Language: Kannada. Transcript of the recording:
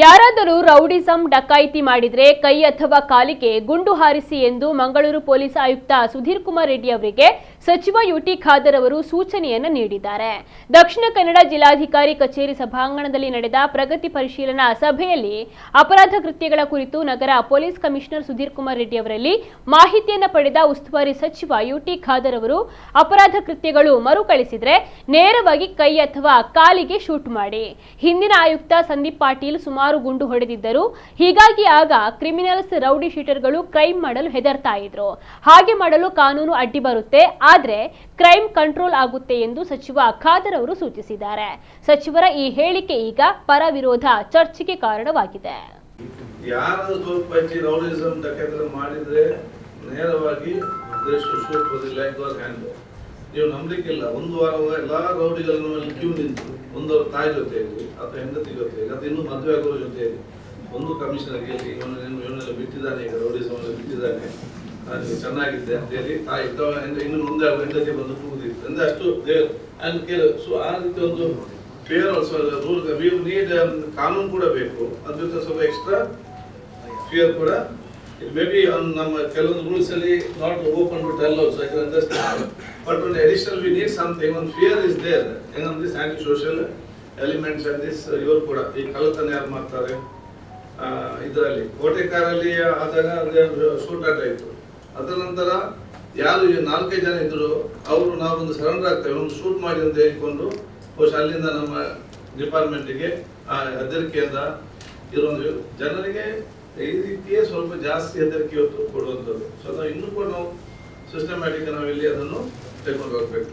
ಯಾರಾದರೂ ರೌಡಿಸಂ ಡಕಾಯಿತಿ ಮಾಡಿದ್ರೆ ಕೈ ಅಥವಾ ಕಾಲಿಗೆ ಗುಂಡು ಹಾರಿಸಿ ಎಂದು ಮಂಗಳೂರು ಪೊಲೀಸ್ ಆಯುಕ್ತ ಸುಧೀರ್ ಕುಮಾರ್ ರೆಡ್ಡಿ ಅವರಿಗೆ ಸಚಿವ ಯುಟಿ ಖಾದರ್ ಅವರು ಸೂಚನೆಯನ್ನು ನೀಡಿದ್ದಾರೆ. ದಕ್ಷಿಣ ಕನ್ನಡ ಜಿಲ್ಲಾಧಿಕಾರಿ ಕಚೇರಿ ಸಭಾಂಗಣದಲ್ಲಿ ನಡೆದ ಪ್ರಗತಿ ಪರಿಶೀಲನಾ ಸಭೆಯಲ್ಲಿ ಅಪರಾಧ ಕೃತ್ಯಗಳ ಕುರಿತು ನಗರ ಪೊಲೀಸ್ ಕಮಿಷನರ್ ಸುಧೀರ್ ಕುಮಾರ್ ರೆಡ್ಡಿ ಅವರಲ್ಲಿ ಮಾಹಿತಿಯನ್ನು ಪಡೆದ ಉಸ್ತುವಾರಿ ಸಚಿವ ಯುಟಿ ಖಾದರ್ ಅವರು ಅಪರಾಧ ಕೃತ್ಯಗಳು ಮರುಕಳಿಸಿದ್ರೆ ನೇರವಾಗಿ ಕೈ ಅಥವಾ ಕಾಲಿಗೆ ಶೂಟ್ ಮಾಡಿ. ಹಿಂದಿನ ಆಯುಕ್ತ ಸಂದೀಪ್ ಪಾಟೀಲ್ ಸುಮಾರು ಗುಂಡು ಹೊಡೆದಿದ್ದರು. ಹೀಗಾಗಿ ಆಗ ಕ್ರಿಮಿನಲ್ಸ್ ರೌಡಿ ಶೀಟರ್ಗಳು ಕ್ರೈಮ್ ಮಾಡಲು ಹೆದರ್ತಾ ಇದ್ರು. ಹಾಗೆ ಮಾಡಲು ಕಾನೂನು ಅಡ್ಡಿ ಬರುತ್ತೆ, ಆದ್ರೆ ಕ್ರೈಮ್ ಕಂಟ್ರೋಲ್ ಆಗುತ್ತೆ ಎಂದು ಸಚಿವ ಖಾದರ್ ಅವರು ಸೂಚಿಸಿದ್ದಾರೆ. ಸಚಿವರ ಈ ಹೇಳಿಕೆ ಈಗ ಪರ ವಿರೋಧ ಚರ್ಚೆಗೆ ಕಾರಣವಾಗಿದೆ. ಯಾರು ಸ್ವಲ್ಪ ರೌಡಿಸಂ ಡಕಾಯಿತಿ ಮಾಡಿದ್ರೆ ನೇರವಾಗಿ ನೀವು ನಂಬಲಿಕ್ಕಿಲ್ಲ. ಒಂದು ವಾರ ಎಲ್ಲಾ ರೌಡಿಗಳನ್ನು ಕ್ಯೂ ನಿಂತು ಒಂದವರ ತಾಯಿ ಜೊತೆಯಲ್ಲಿ ಅಥವಾ ಹೆಂಡತಿ ಜೊತೆಯಲ್ಲಿ ಅಥವಾ ಇನ್ನೂ ಮದುವೆ ಆಗೋರ ಜೊತೆಯಲ್ಲಿ ಒಂದು ಕಮಿಷನರ್ಗೆ ಇವನ್ನೆಲ್ಲ ಬಿಟ್ಟಿದ್ದಾನೆ, ಈಗ ರೌಡಿಸಂ ಬಿಟ್ಟಿದ್ದಾನೆ, ನಾನು ಚೆನ್ನಾಗಿದ್ದೆ ಅಂತ ಹೇಳಿ ತಾಯಿ ಇನ್ನು ಮುಂದೆ ಹೆಂಡತಿ ಬಂದು ಕೂಗುದಿತ್ತು ಅಂದ್ರೆ ಅಷ್ಟು ಸೊ ಆ ರೀತಿ ಒಂದು ಫೇರ್ ಆಲ್ಸೋ ರೂಲ್ ನೀಡ್ ಕಾನೂನು ಕೂಡ ಬೇಕು. ಅದ್ರ ಜೊತೆ ಸ್ವಲ್ಪ ಎಕ್ಸ್ಟ್ರಾ ಫಿಯರ್ ಕೂಡ maybe on ನಮ್ಮ ಕೆಲವೊಂದು ರೂಲ್ಸ್ ಅಲ್ಲಿ not open to tell also I can understand, but on additional we need something on fear is there and on this anti social elements and this ಇವರು ಕೂಡ ಈ ಕಳ್ಳತನ ಯಾರು ಮಾಡ್ತಾರೆ ಇದರಲ್ಲಿ ಕೋಟೆಕಾರಲ್ಲಿ ಆದಾಗ ಶೂಟಾಟ ಇತ್ತು. ಅದರ ನಂತರ ಯಾರು 4-5 ಜನ ಇದ್ರು ಅವರು ನಾವೊಂದು ಸರೆಂಡರ್ ಆಗ್ತೇವೆ ಒಂದು ಶೂಟ್ ಮಾಡಿ ಅಂತ ಹೇಳಿಕೊಂಡು ಬಹುಶಃ ಅಲ್ಲಿಂದ ನಮ್ಮ ಡಿಪಾರ್ಟ್ಮೆಂಟ್ಗೆ ಹೆದರಿಕೆಯಿಂದ ಇರುವಂತ ಜನರಿಗೆ ಈ ರೀತಿಯೇ ಸ್ವಲ್ಪ ಜಾಸ್ತಿ ಹೆದರಿಕೆ ಕೊಡುವಂಥದ್ದು. ಸೊ ಇನ್ನೂ ಕೂಡ ನಾವು ಸಿಸ್ಟಮ್ಯಾಟಿಕ್ ನಾವು ಇಲ್ಲಿ ಅದನ್ನು ತೆಗೆದುಕೊಂಡು ಹೋಗ್ಬೇಕು.